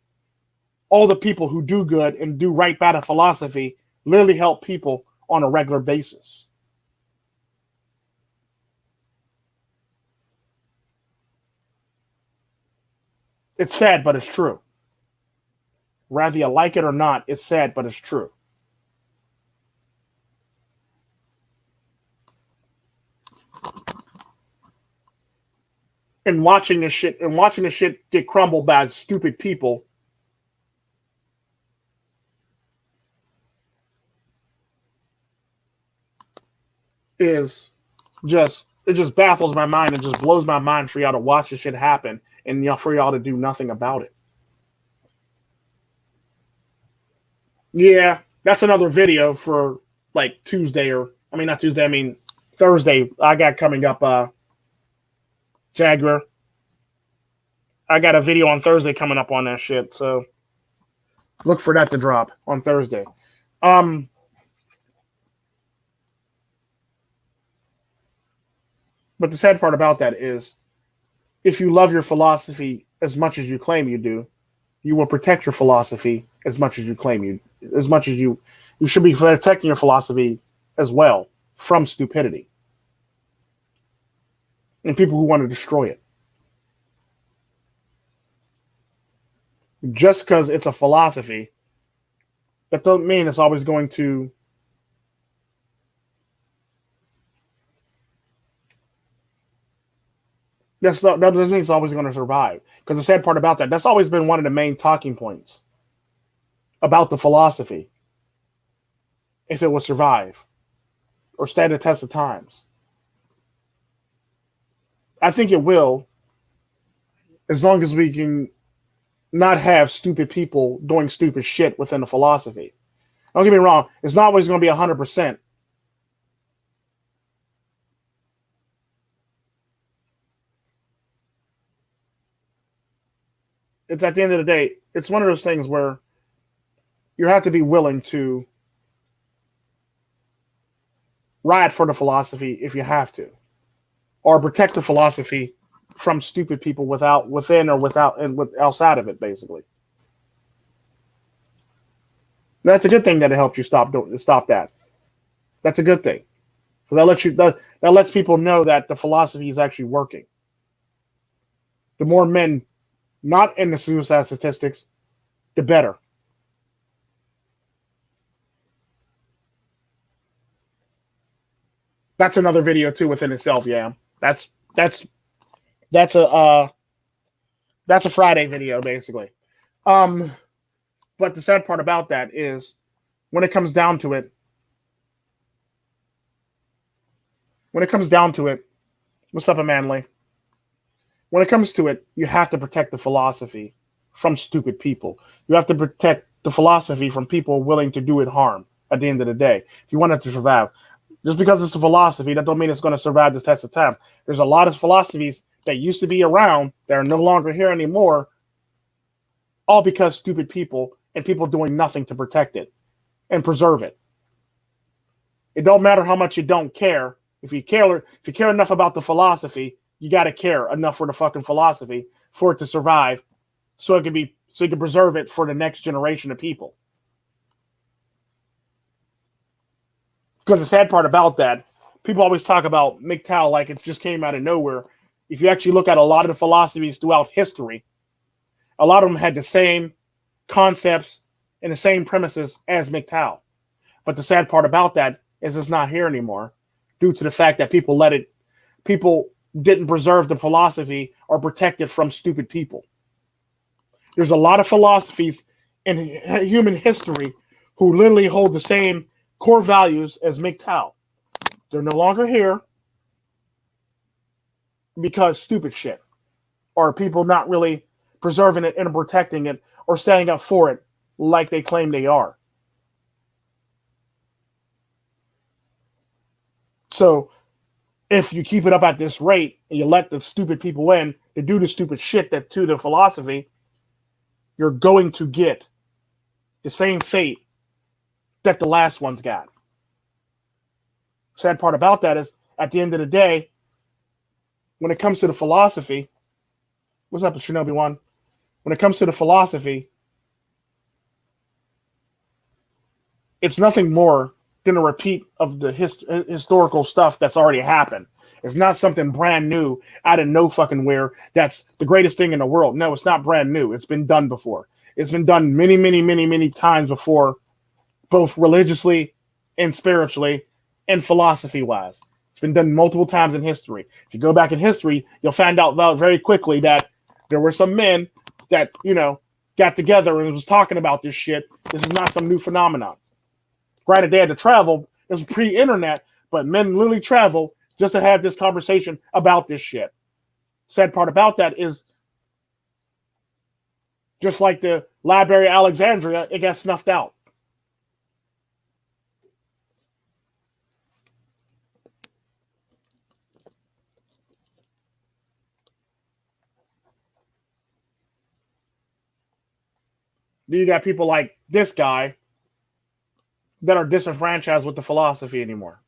all the people who do good and do right by the philosophy literally help people on a regular basis. It's sad, but it's true. Whether you like it or not, it's sad, but it's true. And watching the shit get crumbled by stupid people is it just baffles my mind and just blows my mind for y'all to watch this shit happen and for y'all to do nothing about it. Yeah, that's another video for like Tuesday not Tuesday, Thursday. I got coming up Jaguar. I got a video on Thursday coming up on that shit, so look for that to drop on Thursday. But the sad part about that is if you love your philosophy as much as you claim you do, you will protect your philosophy as much as you claim you should be protecting your philosophy as well from stupidity and people who want to destroy it. Just because it's a philosophy, that doesn't mean it's always going to that doesn't mean it's always going to survive. Because the sad part about that's always been one of the main talking points about the philosophy. If it will survive or stand the test of times. I think it will, as long as we can not have stupid people doing stupid shit within the philosophy. Don't get me wrong, it's not always going to be 100%. It's at the end of the day, it's one of those things where you have to be willing to ride for the philosophy if you have to, or protect the philosophy from stupid people within or without and outside of it, basically. That's a good thing that it helps you stop that. That's a good thing. Because that lets people know that the philosophy is actually working. The more men not in the suicide statistics, the better. That's another video too within itself, yeah. That's a Friday video, basically. But the sad part about that is when it comes down to it, what's up, Manly? When it comes to it, you have to protect the philosophy from stupid people. You have to protect the philosophy from people willing to do it harm at the end of the day. If you want it to survive. Just because it's a philosophy, that don't mean it's going to survive this test of time. There's a lot of philosophies that used to be around that are no longer here anymore, all because stupid people and people doing nothing to protect it and preserve it. It don't matter how much you don't care. If you care enough about the philosophy, you got to care enough for the fucking philosophy for it to survive, so you can preserve it for the next generation of people. Because the sad part about that, people always talk about MGTOW like it just came out of nowhere. If you actually look at a lot of the philosophies throughout history, a lot of them had the same concepts and the same premises as MGTOW. But the sad part about that is it's not here anymore due to the fact that people didn't preserve the philosophy or protect it from stupid people. There's a lot of philosophies in human history who literally hold the same core values as MGTOW. They're no longer here because stupid shit, or people not really preserving it and protecting it or standing up for it like they claim they are. So if you keep it up at this rate and you let the stupid people in to do the stupid shit that to the philosophy, you're going to get the same fate that the last ones got. Sad part about that is, at the end of the day, when it comes to the philosophy, what's up, Shinobi One? When it comes to the philosophy, it's nothing more than a repeat of the historical stuff that's already happened. It's not something brand new out of no fucking where that's the greatest thing in the world. No, it's not brand new. It's been done before. It's been done many, many, many, many times before, both religiously and spiritually and philosophy-wise. It's been done multiple times in history. If you go back in history, you'll find out very quickly that there were some men that, got together and was talking about this shit. This is not some new phenomenon. Granted, they had to travel. It was pre-internet, but men literally travel just to have this conversation about this shit. Sad part about that is, just like the Library of Alexandria, it got snuffed out. Then you got people like this guy that are disenfranchised with the philosophy anymore.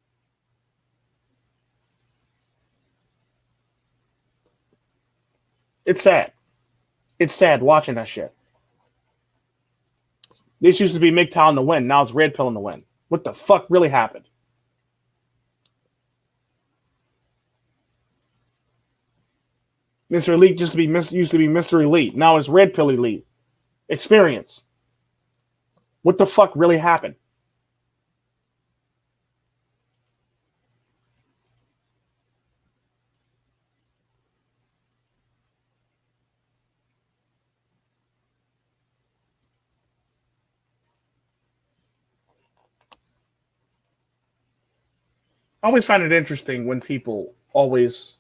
It's sad. It's sad watching that shit. This used to be MGTOW in the win. Now it's Red Pill in the win. What the fuck really happened? Mr. Elite used to be Mr. Elite. Now it's Red Pill Elite. Experience. What the fuck really happened? I always find it interesting when people always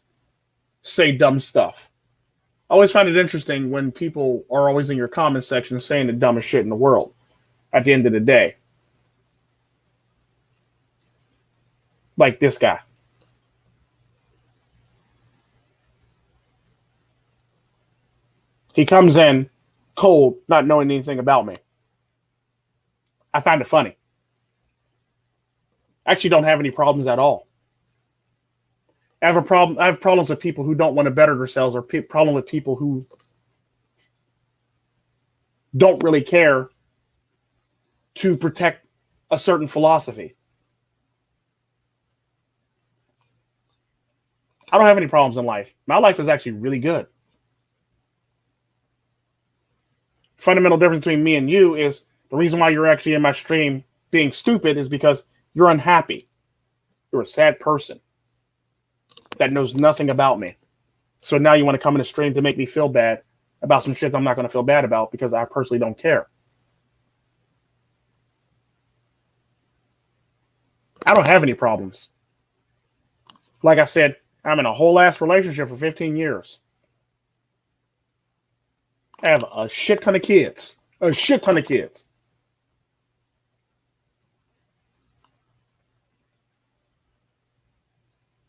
say dumb stuff. I always find it interesting when people are always in your comment section saying the dumbest shit in the world at the end of the day. Like this guy. He comes in cold, not knowing anything about me. I find it funny. I actually don't have any problems at all. I have problems with people who don't want to better themselves, or problem with people who don't really care to protect a certain philosophy. I don't have any problems in life. My life is actually really good. Fundamental difference between me and you is the reason why you're actually in my stream being stupid is because you're unhappy. You're a sad person that knows nothing about me. So now you want to come in the stream to make me feel bad about some shit I'm not going to feel bad about because I personally don't care. I don't have any problems. Like I said, I'm in a whole ass relationship for 15 years. I have a shit ton of kids. A shit ton of kids.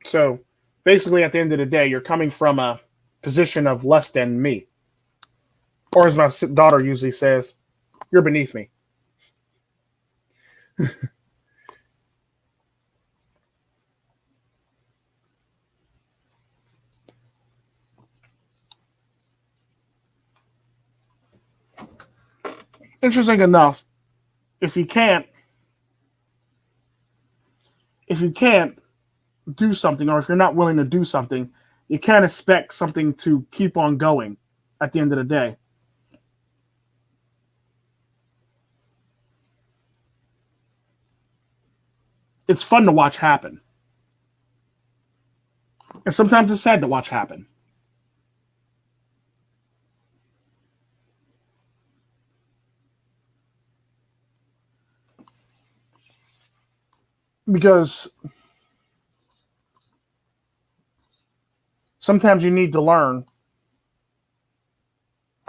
So basically, at the end of the day, you're coming from a position of less than me. Or as my daughter usually says, you're beneath me. Interesting enough, if you can't do something, or if you're not willing to do something, you can't expect something to keep on going at the end of the day. It's fun to watch happen. And sometimes it's sad to watch happen. Because sometimes you need to learn,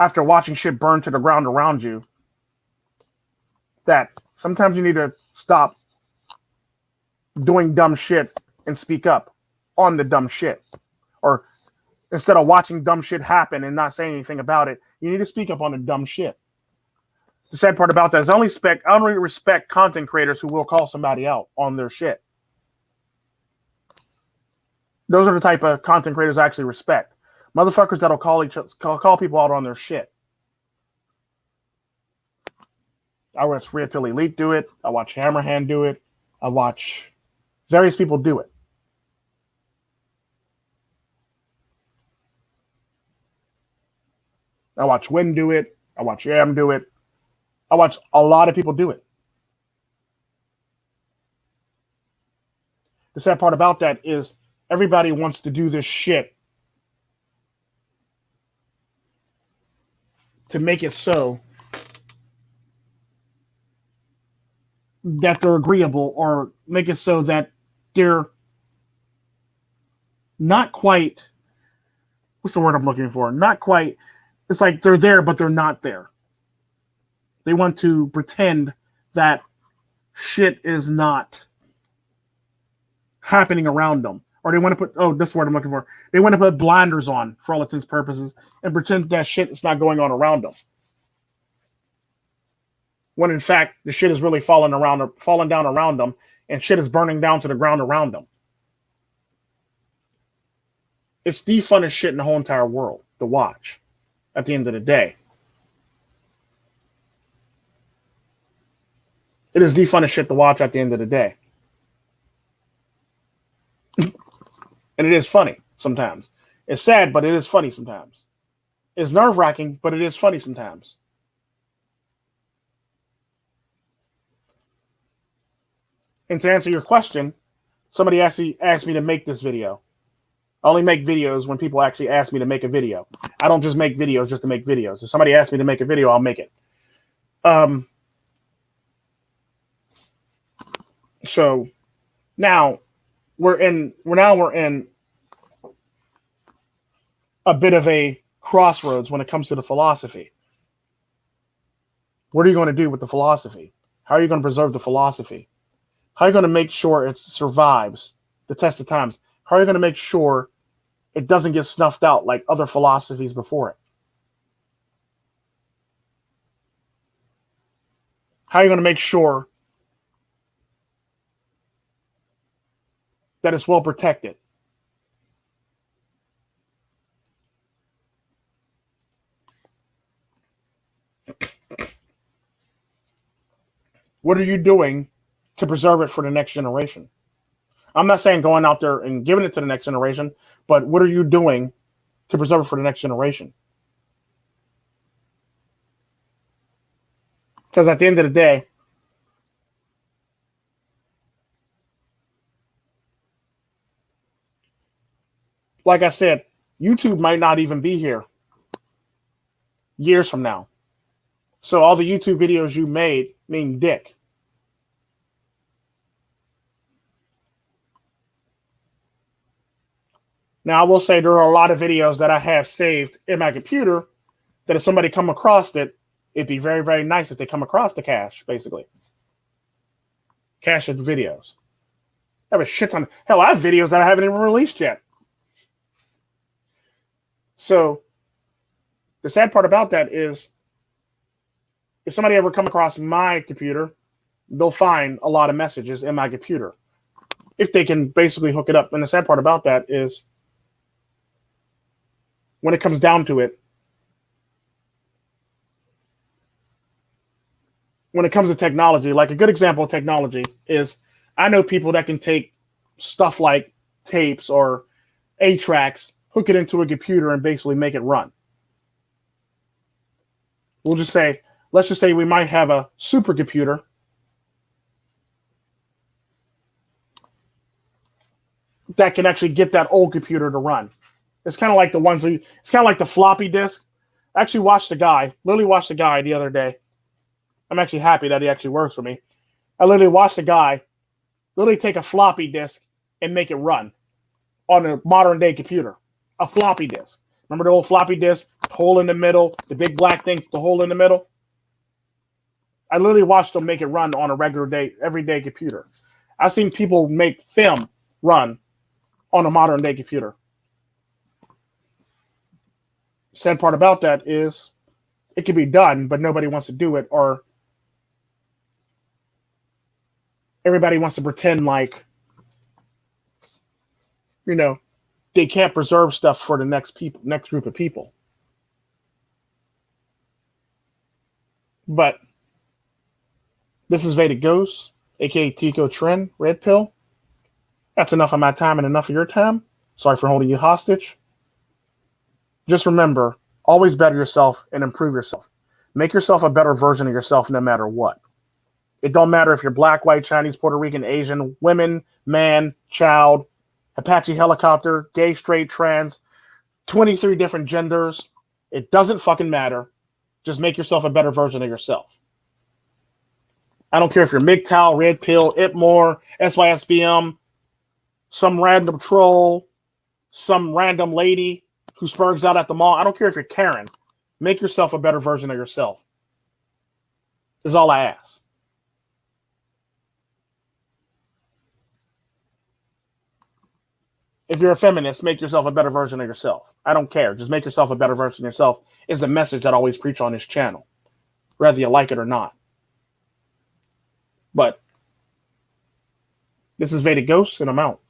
after watching shit burn to the ground around you, that sometimes you need to stop doing dumb shit and speak up on the dumb shit. Or instead of watching dumb shit happen and not saying anything about it, you need to speak up on the dumb shit. The sad part about that is I only respect content creators who will call somebody out on their shit. Those are the type of content creators I actually respect. Motherfuckers that'll call people out on their shit. I watch Red Pill Elite do it. I watch Hammerhand do it. I watch various people do it. I watch Win do it. I watch Yam do it. I watch a lot of people do it. The sad part about that is everybody wants to do this shit to make it so that they're agreeable, or make it so that they're not quite, what's the word I'm looking for? Not quite, it's like they're there, but they're not there. They want to pretend that shit is not happening around them. Or they want to put, this is what I'm looking for. They want to put blinders on for all intents and purposes and pretend that shit is not going on around them. When in fact, the shit is really falling down around them, and shit is burning down to the ground around them. It's the funnest shit in the whole entire world to watch at the end of the day. It is the funnest shit to watch at the end of the day. And it is funny sometimes. It's sad, but it is funny sometimes. It's nerve-wracking, but it is funny sometimes. And to answer your question, somebody actually asked me to make this video. I only make videos when people actually ask me to make a video. I don't just make videos just to make videos. If somebody asks me to make a video, I'll make it. So now we're in a bit of a crossroads when it comes to the philosophy. What are you going to do with the philosophy? How are you going to preserve the philosophy? How are you going to make sure it survives the test of times? How are you going to make sure it doesn't get snuffed out like other philosophies before it? How are you going to make sure that it's well protected? What are you doing to preserve it for the next generation? I'm not saying going out there and giving it to the next generation, but what are you doing to preserve it for the next generation? Because at the end of the day, like I said, YouTube might not even be here years from now. So all the YouTube videos you made mean dick. Now, I will say there are a lot of videos that I have saved in my computer that if somebody come across it, it'd be very, very nice if they come across the cache, basically. Cache of videos. I have a shit ton. Hell, I have videos that I haven't even released yet. So the sad part about that is if somebody ever come across my computer, they'll find a lot of messages in my computer if they can basically hook it up. And the sad part about that is when it comes down to it, when it comes to technology, like a good example of technology is I know people that can take stuff like tapes or 8-tracks, hook it into a computer and basically make it run. Let's just say we might have a supercomputer that can actually get that old computer to run. It's kind of like it's kind of like the floppy disk. I actually literally watched the guy the other day. I'm actually happy that he actually works for me. I literally watched the guy literally take a floppy disk and make it run on a modern day computer. A floppy disk. Remember the old floppy disk, hole in the middle, the big black thing, the hole in the middle? I literally watched them make it run on a regular day, everyday computer. I've seen people make film run on a modern day computer. Sad part about that is it can be done, but nobody wants to do it, or everybody wants to pretend like, you know, they can't preserve stuff for the next group of people. But this is Vedic Ghost, aka Tico, Tren, Red Pill. That's enough of my time and enough of your time. Sorry for holding you hostage. Just remember, always better yourself and improve yourself. Make yourself a better version of yourself no matter what. It don't matter if you're black, white, Chinese, Puerto Rican, Asian, women, man, child, Apache helicopter, gay, straight, trans, 23 different genders. It doesn't fucking matter. Just make yourself a better version of yourself. I don't care if you're MGTOW, Red Pill, IPMOR, SYSBM, some random troll, some random lady who spurgs out at the mall. I don't care if you're Karen. Make yourself a better version of yourself. Is all I ask. If you're a feminist, make yourself a better version of yourself. I don't care. Just make yourself a better version of yourself is the message that I always preach on this channel, whether you like it or not. But this is Vedic Ghost, and I'm out.